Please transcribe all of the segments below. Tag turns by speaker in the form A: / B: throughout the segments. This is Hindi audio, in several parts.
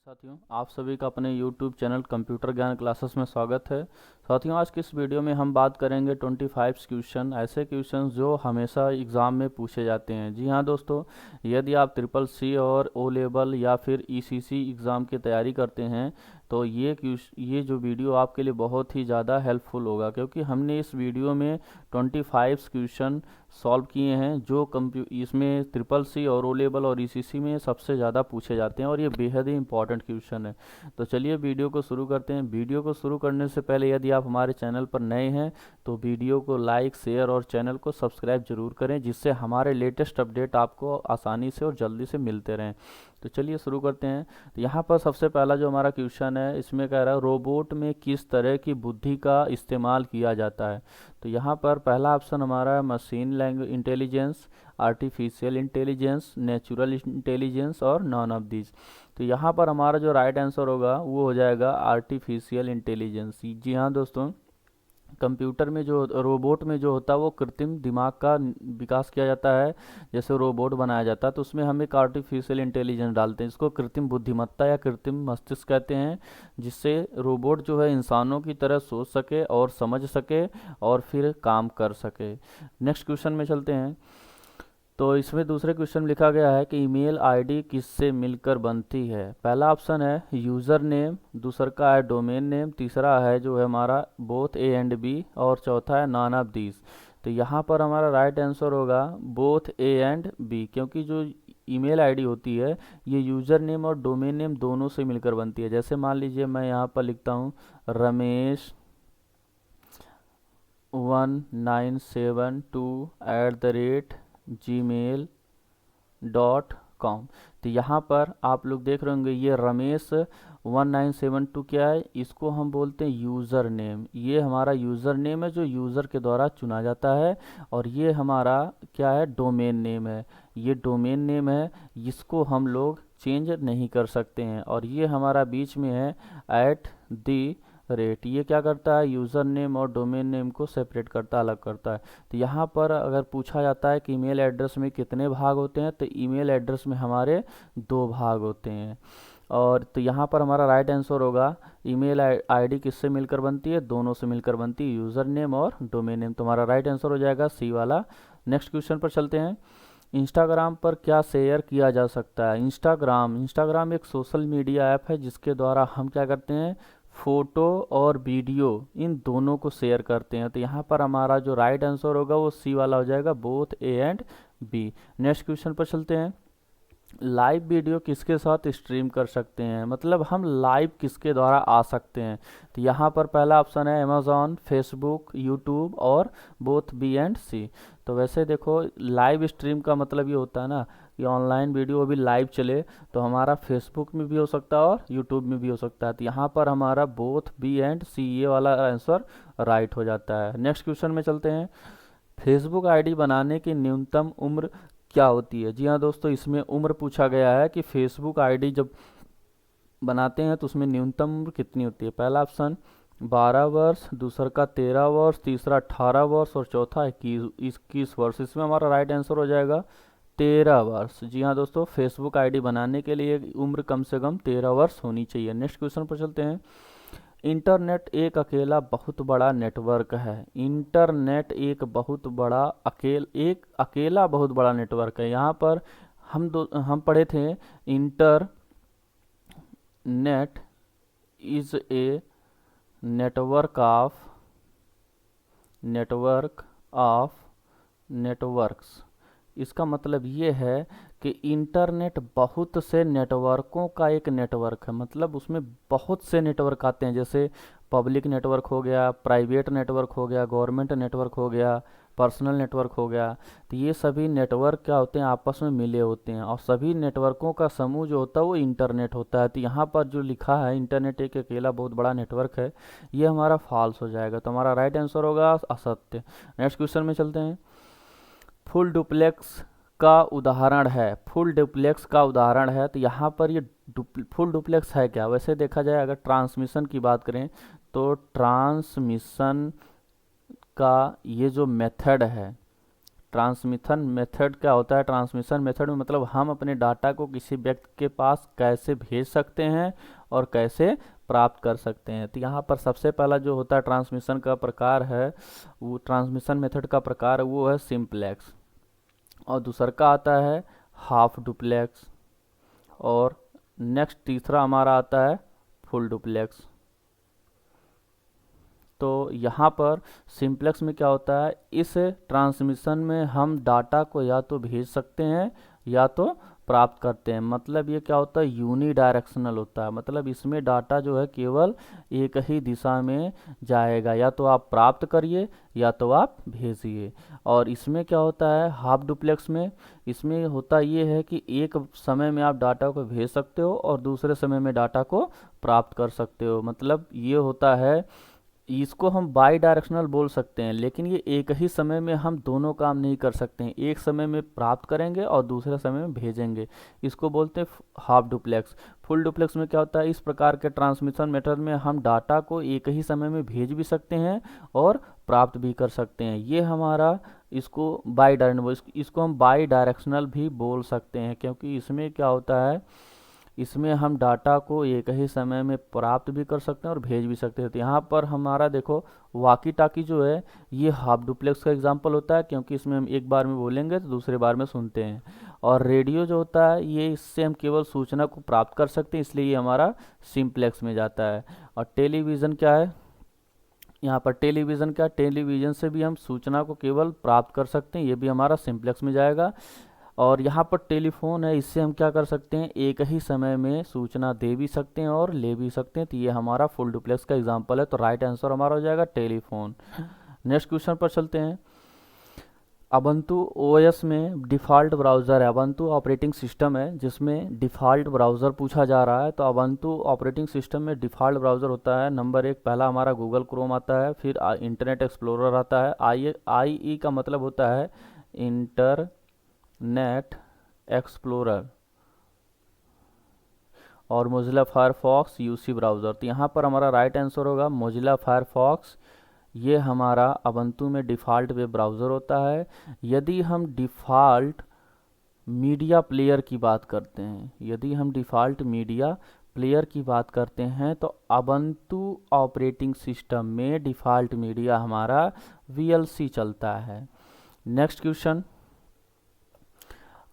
A: साथियों, आप सभी का अपने YouTube चैनल कंप्यूटर ज्ञान क्लासेस में स्वागत है। साथियों, आज की इस वीडियो में हम बात करेंगे 25 क्वेश्चन, ऐसे क्वेश्चन जो हमेशा एग्ज़ाम में पूछे जाते हैं। जी हाँ दोस्तों, यदि आप ट्रिपल सी और ओ लेवल या फिर ECC एग्ज़ाम की तैयारी करते हैं तो ये जो वीडियो आपके लिए बहुत ही ज़्यादा हेल्पफुल होगा, क्योंकि हमने इस वीडियो में 25 क्वेश्चन सॉल्व किए हैं जो इसमें ट्रिपल सी और ओ लेवल और ECC में सबसे ज़्यादा पूछे जाते हैं और ये बेहद ही इंपॉर्टेंट क्वेश्चन है। तो चलिए वीडियो को शुरू करते हैं। वीडियो को शुरू करने से पहले यदि आप हमारे चैनल पर नए हैं तो वीडियो को लाइक, शेयर और चैनल को सब्सक्राइब जरूर करें, जिससे हमारे लेटेस्ट अपडेट आपको आसानी से और जल्दी से मिलते रहें। तो चलिए शुरू करते हैं। तो यहाँ पर सबसे पहला जो हमारा क्वेश्चन है, इसमें कह रहा है रोबोट में किस तरह की बुद्धि का इस्तेमाल किया जाता है। तो यहाँ पर पहला ऑप्शन हमारा है machine language intelligence, artificial intelligence, natural intelligence और नॉन ऑफ दीज। तो यहाँ पर हमारा जो राइट आंसर होगा वो हो जाएगा आर्टिफिशियल इंटेलिजेंस। जी हाँ दोस्तों, कंप्यूटर में जो रोबोट में जो होता है वो कृत्रिम दिमाग का विकास किया जाता है। जैसे रोबोट बनाया जाता है तो उसमें हम एक आर्टिफिशियल इंटेलिजेंस डालते हैं, इसको कृत्रिम बुद्धिमत्ता या कृत्रिम मस्तिष्क कहते हैं, जिससे रोबोट जो है इंसानों की तरह सोच सके और समझ सके और फिर काम कर सके। नेक्स्ट क्वेश्चन में चलते हैं। तो इसमें दूसरे क्वेश्चन में लिखा गया है कि ईमेल आईडी किससे मिलकर बनती है। पहला ऑप्शन है यूज़र नेम, दूसरा का है डोमेन नेम, तीसरा है जो है हमारा बोथ ए एंड बी और चौथा है नॉन ऑफ दीज। तो यहाँ पर हमारा राइट आंसर होगा बोथ ए एंड बी, क्योंकि जो ईमेल आईडी होती है ये यूज़र नेम और डोमेन नेम दोनों से मिलकर बनती है। जैसे मान लीजिए मैं यहाँ पर लिखता हूँ रमेश 1972@gmail.com। तो यहाँ पर आप लोग देख रहे होंगे ये रमेश 1972 क्या है, इसको हम बोलते हैं यूज़र नेम। ये हमारा यूज़र नेम है जो यूज़र के द्वारा चुना जाता है, और ये हमारा क्या है, डोमेन नेम है। ये डोमेन नेम है, इसको हम लोग चेंज नहीं कर सकते हैं। और ये हमारा बीच में है @, ये क्या करता है, यूज़र नेम और डोमेन नेम को सेपरेट करता, अलग करता है। तो यहाँ पर अगर पूछा जाता है कि ईमेल एड्रेस में कितने भाग होते हैं, तो ईमेल एड्रेस में हमारे 2 भाग होते हैं। और तो यहाँ पर हमारा राइट आंसर होगा ईमेल आईडी किससे मिलकर बनती है, दोनों से मिलकर बनती है, यूज़र नेम और डोमेन नेम। तो हमारा राइट आंसर हो जाएगा सी वाला। नेक्स्ट क्वेश्चन पर चलते हैं। इंस्टाग्राम पर क्या शेयर किया जा सकता है। इंस्टाग्राम एक सोशल मीडिया ऐप है जिसके द्वारा हम क्या करते हैं, फ़ोटो और वीडियो इन दोनों को शेयर करते हैं। तो यहाँ पर हमारा जो राइट आंसर होगा वो सी वाला हो जाएगा, both A and B. Next question पर चलते हैं। लाइव वीडियो किसके साथ स्ट्रीम कर सकते हैं, मतलब हम लाइव किसके द्वारा आ सकते हैं। तो यहाँ पर पहला ऑप्शन है अमेज़ॉन, फेसबुक, यूट्यूब और बोथ बी एंड सी। तो वैसे देखो, लाइव स्ट्रीम का मतलब ये होता है ना कि ऑनलाइन वीडियो अभी लाइव चले, तो हमारा फेसबुक में भी हो सकता है और यूट्यूब में भी हो सकता है। तो यहाँ पर हमारा बोथ बी एंड सी ये वाला आंसर राइट हो जाता है। नेक्स्ट क्वेश्चन में चलते हैं। फेसबुक आईडी बनाने की न्यूनतम उम्र क्या होती है। जी हाँ दोस्तों, इसमें उम्र पूछा गया है कि फेसबुक आईडी जब बनाते हैं तो उसमें न्यूनतम उम्र कितनी होती है। पहला ऑप्शन 12 वर्ष, दूसरा का 13 वर्ष, तीसरा 18 वर्ष और चौथा 21 वर्ष। इसमें हमारा राइट आंसर हो जाएगा 13 वर्ष। जी हाँ दोस्तों, फेसबुक आईडी बनाने के लिए उम्र कम से कम 13 वर्ष होनी चाहिए। नेक्स्ट क्वेश्चन पर चलते हैं। इंटरनेट एक अकेला बहुत बड़ा नेटवर्क है। इंटरनेट एक अकेला बहुत बड़ा नेटवर्क है। यहाँ पर हम पढ़े थे internet is a network of networks. इसका मतलब ये है कि इंटरनेट बहुत से नेटवर्कों का एक नेटवर्क है, मतलब उसमें बहुत से नेटवर्क आते हैं। जैसे पब्लिक नेटवर्क हो गया, प्राइवेट नेटवर्क हो गया, गवर्नमेंट नेटवर्क हो गया, पर्सनल नेटवर्क हो गया। तो ये सभी नेटवर्क क्या होते हैं, आपस में मिले होते हैं, और सभी नेटवर्कों का समूह जो होता है वो इंटरनेट होता है। तो यहाँ पर जो लिखा है इंटरनेट एक अकेला बहुत बड़ा नेटवर्क है, ये हमारा फॉल्स हो जाएगा। तो हमारा राइट आंसर होगा असत्य। नेक्स्ट क्वेश्चन में चलते हैं। फुल डुप्लेक्स का उदाहरण है। फुल डुप्लेक्स का उदाहरण है, तो यहाँ पर ये फुल डुप्लेक्स है क्या। वैसे देखा जाए अगर ट्रांसमिशन की बात करें तो ट्रांसमिशन का ये जो मेथड है, ट्रांसमिशन मेथड क्या होता है? ट्रांसमिशन मेथड में मतलब हम अपने डाटा को किसी व्यक्ति के पास कैसे भेज सकते हैं और कैसे प्राप्त कर सकते हैं। तो यहाँ पर सबसे पहला जो होता है ट्रांसमिशन का प्रकार है, वो ट्रांसमिशन मेथड का प्रकार है, वो है सिंपलेक्स। और दूसरा का आता है हाफ डुप्लेक्स। और नेक्स्ट तीसरा हमारा आता है फुल डुप्लेक्स। तो यहाँ पर सिंपलेक्स में क्या होता है, इस ट्रांसमिशन में हम डाटा को या तो भेज सकते हैं या तो प्राप्त करते हैं। मतलब ये क्या होता है, यूनी डायरेक्शनल होता है। मतलब इसमें डाटा जो है केवल एक ही दिशा में जाएगा, या तो आप प्राप्त करिए या तो आप भेजिए। और इसमें क्या होता है हाफ डुप्लेक्स में, इसमें होता ये है कि एक समय में आप डाटा को भेज सकते हो और दूसरे समय में डाटा को प्राप्त कर सकते हो। मतलब ये होता है, इसको हम बाई डायरेक्शनल बोल सकते हैं, लेकिन ये एक ही समय में हम दोनों काम नहीं कर सकते हैं। एक समय में प्राप्त करेंगे और दूसरे समय में भेजेंगे, इसको बोलते हैं हाफ डुप्लेक्स। फुल डुप्लेक्स में क्या होता है, इस प्रकार के ट्रांसमिशन मेथड में हम डाटा को एक ही समय में भेज भी सकते हैं और प्राप्त भी कर सकते हैं। ये हमारा इसको बाई डायरेक्शनल, इसको हम बाई डायरेक्शनल भी बोल सकते हैं, क्योंकि इसमें क्या होता है, इसमें हम डाटा को एक ही समय में प्राप्त भी कर सकते हैं और भेज भी सकते हैं। तो यहाँ पर हमारा देखो वाकी टाकी जो है ये हाफ डुप्लेक्स का एग्जांपल होता है, क्योंकि इसमें हम एक बार में बोलेंगे तो दूसरे बार में सुनते हैं। और रेडियो जो होता है ये, इससे हम केवल सूचना को प्राप्त कर सकते हैं, इसलिए ये हमारा सिंप्लेक्स में जाता है। और टेलीविज़न क्या है, यहाँ पर टेलीविज़न क्या, टेलीविज़न से भी हम सूचना को केवल प्राप्त कर सकते हैं, ये भी हमारा सिंप्लेक्स में जाएगा। और यहाँ पर टेलीफोन है, इससे हम क्या कर सकते हैं, एक ही समय में सूचना दे भी सकते हैं और ले भी सकते हैं। तो ये हमारा फुल डुप्लेक्स का एग्जांपल है। तो राइट आंसर हमारा हो जाएगा टेलीफोन। नेक्स्ट क्वेश्चन पर चलते हैं। अबंतु ओएस में डिफ़ॉल्ट ब्राउज़र है, अबंतु ऑपरेटिंग सिस्टम है जिसमें डिफ़ॉल्ट ब्राउज़र पूछा जा रहा है। तो अबंतु ऑपरेटिंग सिस्टम में डिफ़ॉल्ट ब्राउज़र होता है, नंबर 1 पहला हमारा गूगल क्रोम आता है, फिर इंटरनेट एक्सप्लोरर आता है। आई का मतलब होता है इंटरनेट एक्सप्लोरर, और मोजिला फायरफॉक्स यूसी ब्राउज़र। तो यहाँ पर हमारा राइट आंसर होगा मोजिला फायरफॉक्स। ये हमारा अबंतु में डिफ़ॉल्ट वेब ब्राउज़र होता है। यदि हम डिफ़ॉल्ट मीडिया प्लेयर की बात करते हैं, यदि हम डिफ़ॉल्ट मीडिया प्लेयर की बात करते हैं, तो अबंतु ऑपरेटिंग सिस्टम में डिफ़ॉल्ट मीडिया हमारा VLC चलता है। नेक्स्ट क्वेश्चन,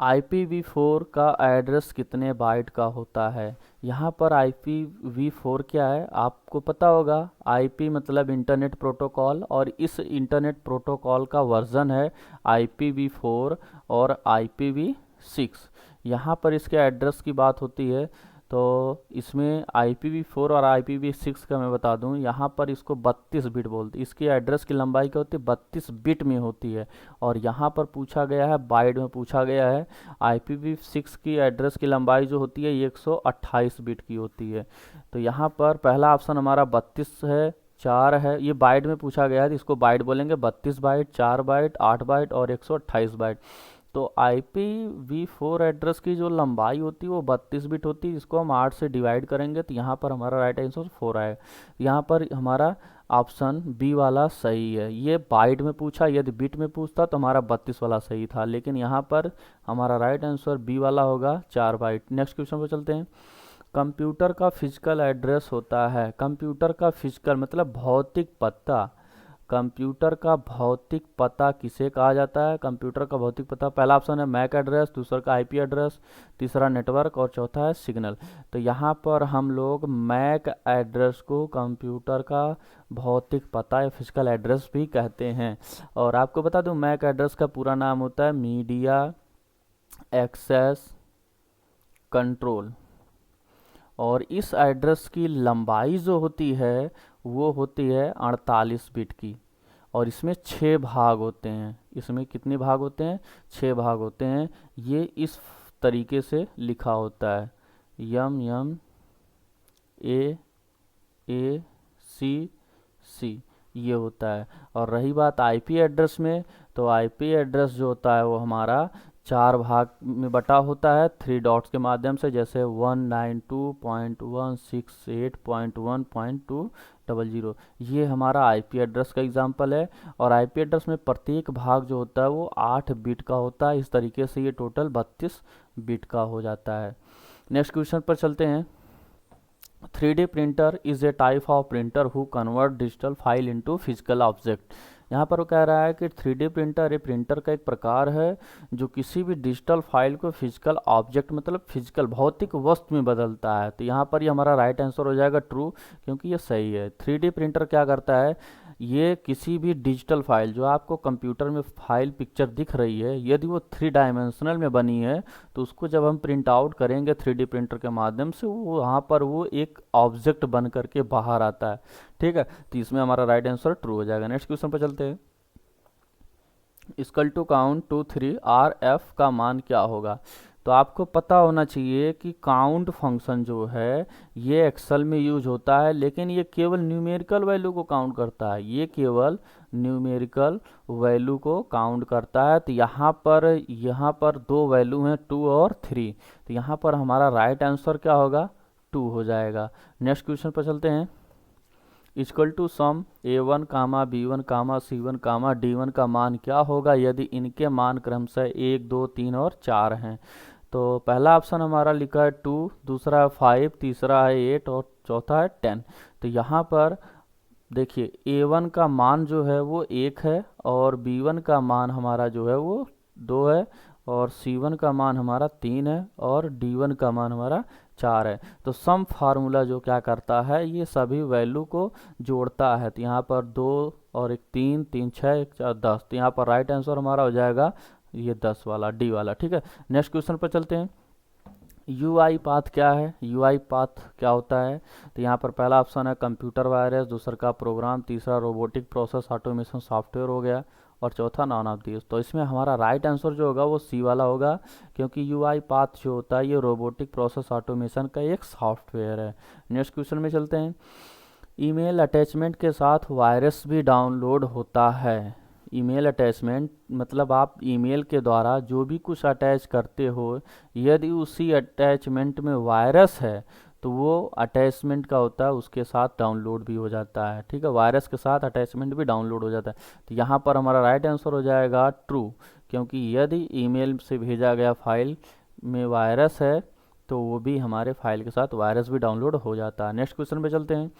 A: IPv4 का एड्रेस कितने बाइट का होता है? यहाँ पर IPv4 क्या है आपको पता होगा। IP मतलब इंटरनेट प्रोटोकॉल, और इस इंटरनेट प्रोटोकॉल का वर्जन है IPv4 और IPv6। यहाँ पर इसके एड्रेस की बात होती है, तो इसमें IPv4 और IPv6 का मैं बता दूं, यहाँ पर इसको 32 बिट बोलते हैं। इसकी एड्रेस की लंबाई क्या होती है, 32 बिट में होती है। और यहाँ पर पूछा गया है, बाइट में पूछा गया है, IPv6 की एड्रेस की लंबाई जो होती है 128 बिट की होती है। तो यहाँ पर पहला ऑप्शन हमारा 32 है, 4 है, ये बाइट में पूछा गया है तो इसको बाइट बोलेंगे। 32 बाइट, 4 बाइट, 8 बाइट और 128 बाइट। तो IPv4 एड्रेस की जो लंबाई होती है वो 32 बिट होती है, इसको हम 8 से डिवाइड करेंगे तो यहाँ पर हमारा राइट आंसर 4 आएगा। यहाँ पर हमारा ऑप्शन बी वाला सही है। ये बाइट में पूछा, यदि बिट में पूछता तो हमारा 32 वाला सही था, लेकिन यहाँ पर हमारा राइट आंसर बी वाला होगा, 4 बाइट। नेक्स्ट क्वेश्चन पर चलते हैं। कंप्यूटर का फिजिकल एड्रेस होता है, कंप्यूटर का फिजिकल मतलब भौतिक पता, कंप्यूटर का भौतिक पता किसे कहा जाता है? कंप्यूटर का भौतिक पता, पहला ऑप्शन है मैक एड्रेस, दूसरा का IP एड्रेस, तीसरा नेटवर्क और चौथा है सिग्नल। तो यहाँ पर हम लोग मैक एड्रेस को कंप्यूटर का भौतिक पता या फिजिकल एड्रेस भी कहते हैं। और आपको बता दूं मैक एड्रेस का पूरा नाम होता है मीडिया एक्सेस कंट्रोल। और इस एड्रेस की लंबाई जो होती है वो होती है 48 बिट की, और इसमें 6 भाग होते हैं। इसमें कितने भाग होते हैं? 6 भाग होते हैं। ये इस तरीके से लिखा होता है MMAACC, ये होता है। और रही बात IP एड्रेस में, तो IP एड्रेस जो होता है वो हमारा 4 भाग में बटा होता है 3 डॉट्स के माध्यम से, जैसे 192.168.1.200। ये हमारा आईपी एड्रेस का एग्जांपल है। और आईपी एड्रेस में प्रत्येक भाग जो होता है वो 8 बिट का होता है। इस तरीके से ये टोटल 32 बिट का हो जाता है। नेक्स्ट क्वेश्चन पर चलते हैं। 3D printer is a type of printer who convert digital file into physical object। यहाँ पर वो कह रहा है कि 3D प्रिंटर एक प्रिंटर का एक प्रकार है जो किसी भी डिजिटल फाइल को फिजिकल ऑब्जेक्ट मतलब फिजिकल भौतिक वस्तु में बदलता है। तो यहाँ पर ये हमारा राइट आंसर हो जाएगा ट्रू, क्योंकि ये सही है। 3D प्रिंटर क्या करता है, ये किसी भी डिजिटल फाइल जो आपको कंप्यूटर में फाइल पिक्चर दिख रही है, यदि वो 3 डायमेंशनल में बनी है तो उसको जब हम प्रिंट आउट करेंगे 3D प्रिंटर के माध्यम से, वो वहाँ पर वो एक ऑब्जेक्ट बन करके बाहर आता है। ठीक है, तो इसमें हमारा राइट आंसर ट्रू हो जाएगा। नेक्स्ट क्वेश्चन पर चलते हैं। Equal to count 2 3 R F का मान क्या होगा। तो आपको पता होना चाहिए कि काउंट फंक्शन जो है ये एक्सेल में यूज होता है, लेकिन ये केवल न्यूमेरिकल वैल्यू को काउंट करता है। ये केवल न्यूमेरिकल वैल्यू को काउंट करता है। तो यहाँ पर 2 वैल्यू हैं 2 और 3। तो यहाँ पर हमारा राइट आंसर क्या होगा, 2 हो जाएगा। नेक्स्ट क्वेश्चन पर चलते हैं। Equal to some a1 comma b1 comma c1 comma d1 का मान क्या होगा यदि इनके मान क्रमशः 1 2 3 और 4 हैं। तो पहला ऑप्शन हमारा लिखा है 2, दूसरा है 5, तीसरा है 8 और चौथा है 10। तो यहाँ पर देखिए a1 का मान जो है वो 1 है और b1 का मान हमारा जो है वो 2 है और c1 का मान हमारा 3 है और d1 का मान हमारा 4 है। तो सम फार्मूला जो क्या करता है, ये सभी वैल्यू को जोड़ता है। तो यहाँ पर 2 और 1 3, 3 6 1 4 10। तो यहाँ पर राइट आंसर हमारा हो जाएगा ये 10 वाला, डी वाला। ठीक है, नेक्स्ट क्वेश्चन पर चलते हैं। यूआई पाथ क्या है, यूआई पाथ क्या होता है। तो यहाँ पर पहला ऑप्शन है कंप्यूटर वायरस, दूसरा का प्रोग्राम, तीसरा रोबोटिक प्रोसेस ऑटोमेशन सॉफ्टवेयर हो गया और चौथा नॉन ऑफ दिस। तो इसमें हमारा राइट आंसर जो होगा वो सी वाला होगा, क्योंकि यूआई पाथ जो होता है ये रोबोटिक प्रोसेस ऑटोमेशन का एक सॉफ्टवेयर है। नेक्स्ट क्वेश्चन में चलते हैं। ईमेल अटैचमेंट के साथ वायरस भी डाउनलोड होता है। ईमेल अटैचमेंट मतलब आप ईमेल के द्वारा जो भी कुछ अटैच करते हो, यदि उसी अटैचमेंट में वायरस है तो वो अटैचमेंट का होता है उसके साथ डाउनलोड भी हो जाता है। ठीक है, वायरस के साथ अटैचमेंट भी डाउनलोड हो जाता है। तो यहाँ पर हमारा राइट आंसर हो जाएगा ट्रू, क्योंकि यदि ईमेल से भेजा गया फाइल में वायरस है तो वो भी हमारे फाइल के साथ वायरस भी डाउनलोड हो जाता है। नेक्स्ट क्वेश्चन पे चलते हैं।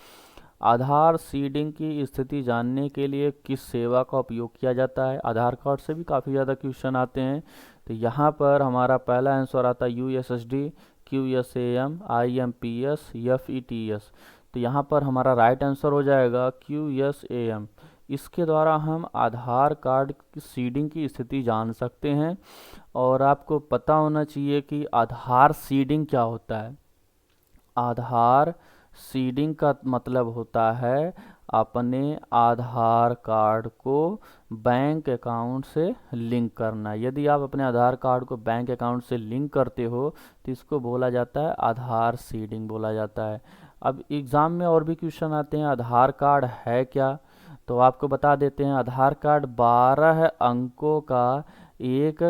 A: आधार सीडिंग की स्थिति जानने के लिए किस सेवा का उपयोग किया जाता है। आधार कार्ड से भी काफ़ी ज़्यादा क्वेश्चन आते हैं। तो यहाँ पर हमारा पहला आंसर आता है USSD, QSAM, IMPS, FETS। तो यहाँ पर हमारा राइट आंसर हो जाएगा QSAM। इसके द्वारा हम आधार कार्ड की सीडिंग की स्थिति जान सकते हैं। और आपको पता होना चाहिए कि आधार सीडिंग क्या होता है। आधार सीडिंग का मतलब होता है अपने आधार कार्ड को बैंक अकाउंट से लिंक करना। यदि आप अपने आधार कार्ड को बैंक अकाउंट से लिंक करते हो तो इसको बोला जाता है आधार सीडिंग बोला जाता है। अब एग्ज़ाम में और भी क्वेश्चन आते हैं, आधार कार्ड है क्या, तो आपको बता देते हैं। आधार कार्ड 12 अंकों का एक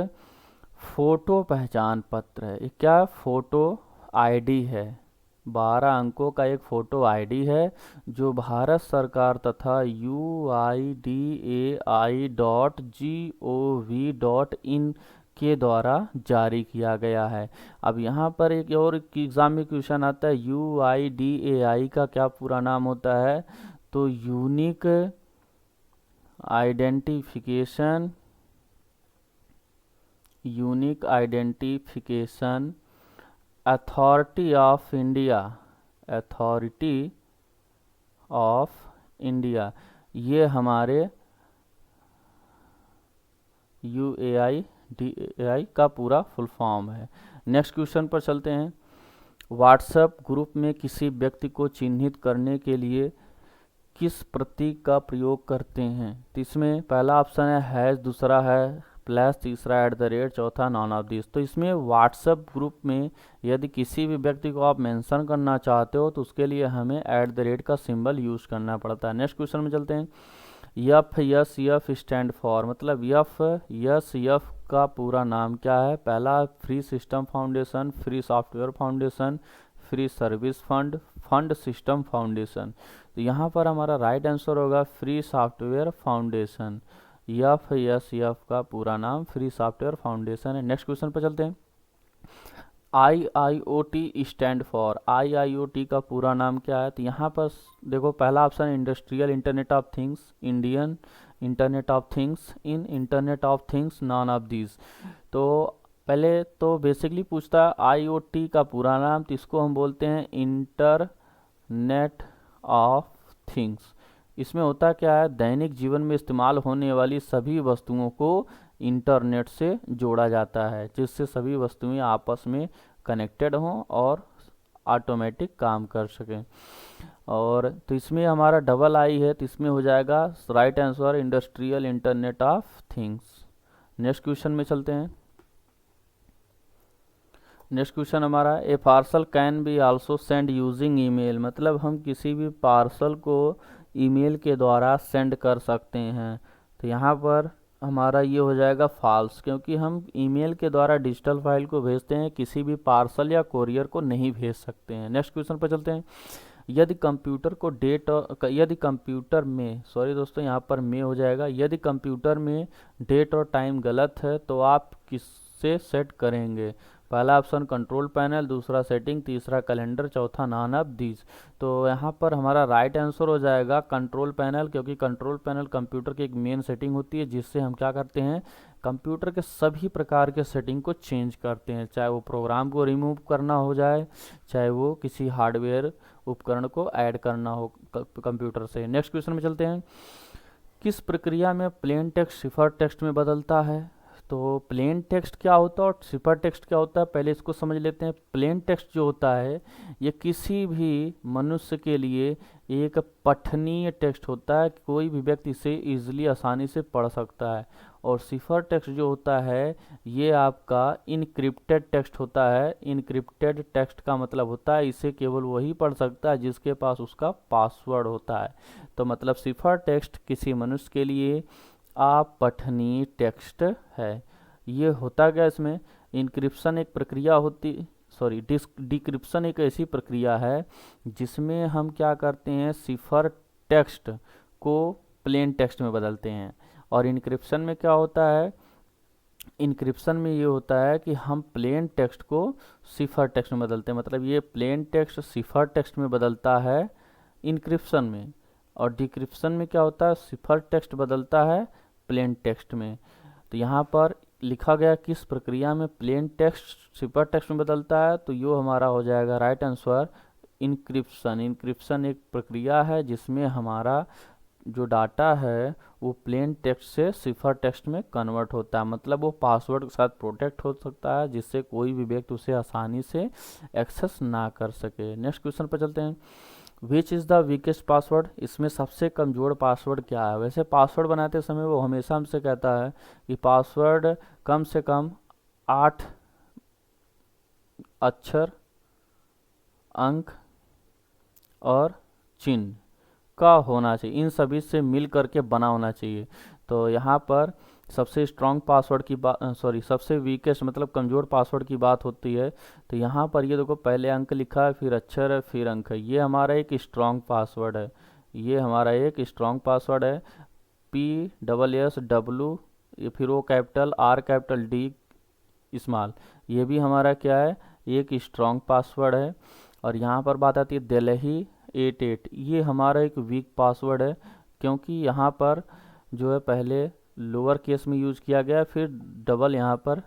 A: फ़ोटो पहचान पत्र है। एक क्या फ़ोटो आईडी है, 12 अंकों का एक फ़ोटो आईडी है जो भारत सरकार तथा UIDAI.gov.in के द्वारा जारी किया गया है। अब यहाँ पर एक और एग्ज़ाम में क्वेश्चन आता है, UIDAI का क्या पूरा नाम होता है। तो unique identification authority of India, ये हमारे UIDAI का पूरा फुल फॉर्म है। नेक्स्ट क्वेश्चन पर चलते हैं। व्हाट्सएप ग्रुप में किसी व्यक्ति को चिन्हित करने के लिए किस प्रतीक का प्रयोग करते हैं। तो इसमें पहला ऑप्शन है हैश, दूसरा है प्लस, तीसरा @ चौथा नॉन ऑफ दिस। तो इसमें व्हाट्सएप ग्रुप में यदि किसी भी व्यक्ति को आप मेंशन करना चाहते हो तो उसके लिए हमें @ का सिंबल यूज़ करना पड़ता है। नेक्स्ट क्वेश्चन में चलते हैं। यफ स्टैंड फॉर मतलब यफ का पूरा नाम क्या है? पहला free system foundation, free software foundation, free service fund, fund system foundation. तो यहाँ पर हमारा राइट आंसर होगा फ्री सॉफ्टवेयर फाउंडेशन। FSF का पूरा नाम फ्री सॉफ्टवेयर फाउंडेशन है। नेक्स्ट क्वेश्चन पर चलते हैं। IIoT स्टैंड फॉर, IIoT का पूरा नाम क्या है? तो यहाँ पर देखो पहला option industrial internet of things, Indian internet of things, in internet of things, none of these. तो पहले तो बेसिकली पूछता है IoT का पूरा नाम, तो इसको हम बोलते हैं इंटरनेट ऑफ थिंग्स। इसमें होता क्या है, दैनिक जीवन में इस्तेमाल होने वाली सभी वस्तुओं को इंटरनेट से जोड़ा जाता है, जिससे सभी वस्तुएं आपस में कनेक्टेड हों और ऑटोमेटिक काम कर सकें। और तो इसमें हमारा डबल आई है, तो इसमें हो जाएगा right answer industrial internet of things. Next question में चलते हैं। नेक्स्ट क्वेश्चन हमारा, a parcel can be also send using email, मतलब हम किसी भी पार्सल को ईमेल के द्वारा सेंड कर सकते हैं। तो यहाँ पर हमारा ये हो जाएगा फॉल्स, क्योंकि हम ईमेल के द्वारा डिजिटल फाइल को भेजते हैं, किसी भी पार्सल या कोरियर को नहीं भेज सकते हैं। नेक्स्ट क्वेश्चन पर चलते हैं। यदि कंप्यूटर को यदि कंप्यूटर में, सॉरी दोस्तों यहाँ पर में हो जाएगा, यदि कंप्यूटर में डेट और टाइम गलत है तो आप किससे सेट करेंगे? पहला ऑप्शन कंट्रोल पैनल, दूसरा सेटिंग, तीसरा कैलेंडर, चौथा नॉन ऑफ दीज। तो यहाँ पर हमारा राइट आंसर हो जाएगा कंट्रोल पैनल, क्योंकि कंट्रोल पैनल कंप्यूटर की एक मेन सेटिंग होती है, जिससे हम क्या करते हैं, कंप्यूटर के सभी प्रकार के सेटिंग को चेंज करते हैं, चाहे वो प्रोग्राम को रिमूव करना हो जाए, चाहे वो किसी हार्डवेयर उपकरण को ऐड करना हो कंप्यूटर से। नेक्स्ट क्वेश्चन में चलते हैं। किस प्रक्रिया में प्लेन टेक्स्ट सिफर टेक्स्ट में बदलता है? तो प्लेन टेक्स्ट क्या होता है और सिफर टेक्स्ट क्या होता है, पहले इसको समझ लेते हैं। प्लेन टेक्स्ट जो होता है ये किसी भी मनुष्य के लिए एक पठनीय टेक्स्ट होता है, कोई भी व्यक्ति इसे ईजिली आसानी से पढ़ सकता है। और सिफर टेक्स्ट जो होता है ये आपका इनक्रिप्टेड टेक्स्ट होता है। इनक्रिप्टेड टेक्स्ट का मतलब होता है इसे केवल वही पढ़ सकता है जिसके पास उसका पासवर्ड होता है। तो मतलब सिफर टेक्स्ट किसी मनुष्य के लिए अपठनीय टेक्स्ट है। ये होता क्या, इसमें इनक्रिप्शन एक प्रक्रिया होती, सॉरी डिक्रिप्शन एक ऐसी प्रक्रिया है जिसमें हम क्या करते हैं, सिफर टेक्स्ट को प्लेन टेक्स्ट में बदलते हैं। और इनक्रिप्शन में क्या होता है, इनक्रिप्शन में ये होता है कि हम प्लेन टेक्स्ट को सिफर टेक्स्ट में बदलते हैं, मतलब ये प्लेन टेक्स्ट सिफर टेक्स्ट में बदलता है इनक्रिप्शन में। और डिक्रिप्शन में क्या होता है, सिफर टेक्स्ट बदलता है प्लेन टेक्स्ट में। तो यहाँ पर लिखा गया किस प्रक्रिया में प्लेन टेक्स्ट सिफर टेक्स्ट में बदलता है, तो ये हमारा हो जाएगा राइट आंसर इनक्रिप्शन। इनक्रिप्शन एक प्रक्रिया है जिसमें हमारा जो डाटा है वो प्लेन टेक्स्ट से सिफर टेक्स्ट में कन्वर्ट होता है, मतलब वो पासवर्ड के साथ प्रोटेक्ट हो सकता है जिससे कोई भी व्यक्ति उसे आसानी से एक्सेस ना कर सके। नेक्स्ट क्वेश्चन पर चलते हैं। Which is the weakest password, इसमें सबसे कमज़ोर पासवर्ड क्या है? वैसे पासवर्ड बनाते समय वो हमेशा हमसे कहता है कि पासवर्ड कम से कम 8 अक्षर, अंक और चिन्ह का होना चाहिए, इन सभी से मिल करके बना होना चाहिए। तो यहाँ पर सबसे स्ट्रॉन्ग पासवर्ड की बात, सॉरी सबसे वीकेस्ट मतलब कमज़ोर पासवर्ड की बात होती है। तो यहाँ पर ये देखो पहले अंक लिखा है, फिर अक्षर है, फिर अंक है, ये हमारा एक स्ट्रॉन्ग पासवर्ड है। ये हमारा एक स्ट्रॉन्ग पासवर्ड है। PSSW, फिर O capital, R capital, D small, ये भी हमारा क्या है, एक स्ट्रॉन्ग पासवर्ड है। और यहाँ पर बात आती है दिल्ही 88, ये हमारा एक वीक पासवर्ड है, क्योंकि यहाँ पर जो है पहले लोअर केस में यूज़ किया गया, फिर डबल यहाँ पर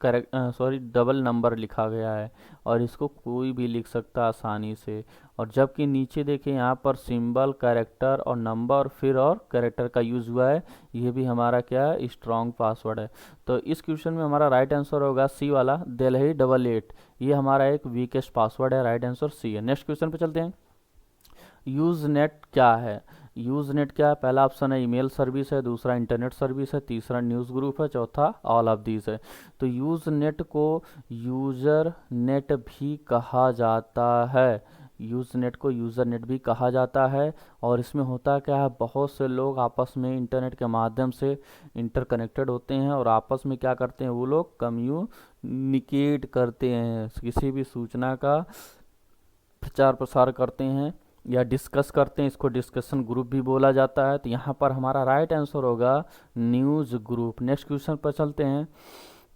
A: डबल नंबर लिखा गया है, और इसको कोई भी लिख सकता आसानी से। और जबकि नीचे देखें यहाँ पर सिंबल, कैरेक्टर और नंबर, फिर और कैरेक्टर का यूज़ हुआ है, ये भी हमारा क्या है, स्ट्रॉन्ग पासवर्ड है। तो इस क्वेश्चन में हमारा राइट आंसर होगा सी वाला, दिल्ही 88, ये हमारा एक वीकेस्ट पासवर्ड है, राइट आंसर सी है। नेक्स्ट क्वेश्चन पे चलते हैं। यूज़ नेट क्या है? यूज़ नेट क्या है? पहला ऑप्शन है ईमेल सर्विस है, दूसरा इंटरनेट सर्विस है, तीसरा न्यूज़ ग्रुप है, चौथा ऑल ऑफ दीज है। तो यूज़ नेट को यूज़र नेट भी कहा जाता है। यूज़नेट को यूज़र नेट भी कहा जाता है। और इसमें होता क्या है, बहुत से लोग आपस में इंटरनेट के माध्यम से इंटरकनेक्टेड होते हैं और आपस में क्या करते हैं, वो लोग कम्युनिकेट करते हैं, किसी भी सूचना का प्रचार प्रसार करते हैं या डिस्कस करते हैं। इसको डिस्कशन ग्रुप भी बोला जाता है। तो यहाँ पर हमारा राइट आंसर होगा न्यूज़ ग्रुप। नेक्स्ट क्वेश्चन पर चलते हैं।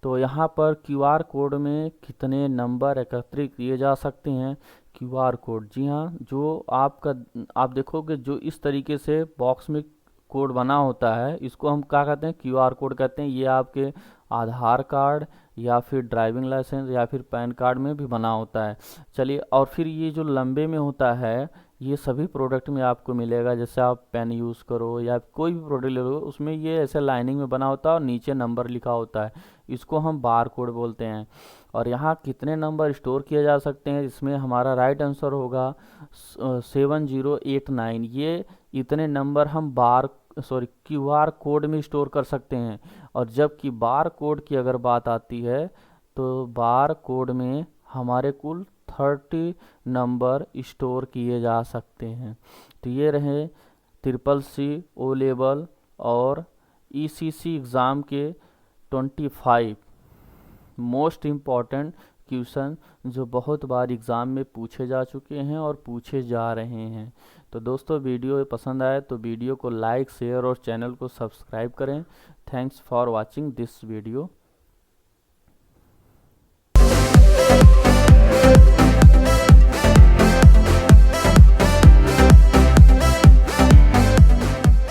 A: तो यहाँ पर क्यूआर कोड में कितने नंबर एकत्रित किए जा सकते हैं। क्यूआर कोड, जी हाँ, जो आप देखोगे जो इस तरीके से बॉक्स में कोड बना होता है, इसको हम क्या कहते हैं, क्यूआर कोड कहते हैं। ये आपके आधार कार्ड या फिर ड्राइविंग लाइसेंस या फिर पैन कार्ड में भी बना होता है। चलिए, और फिर ये जो लंबे में होता है, ये सभी प्रोडक्ट में आपको मिलेगा। जैसे आप पेन यूज़ करो या कोई भी प्रोडक्ट ले लो, उसमें ये ऐसे लाइनिंग में बना होता है और नीचे नंबर लिखा होता है। इसको हम बार कोड बोलते हैं। और यहाँ कितने नंबर स्टोर किए जा सकते हैं, इसमें हमारा राइट आंसर होगा 7089। ये इतने नंबर हम क्यूआर कोड में स्टोर कर सकते हैं। और जबकि बार कोड की अगर बात आती है, तो बार कोड में हमारे कुल 30 नंबर स्टोर किए जा सकते हैं। तो ये रहे CCC ओ लेवल और ECC एग्ज़ाम के 25 मोस्ट इम्पॉर्टेंट क्वेश्चन जो बहुत बार एग्ज़ाम में पूछे जा चुके हैं और पूछे जा रहे हैं। तो दोस्तों, वीडियो पसंद आए तो वीडियो को लाइक, शेयर और चैनल को सब्सक्राइब करें। Thanks for watching this video.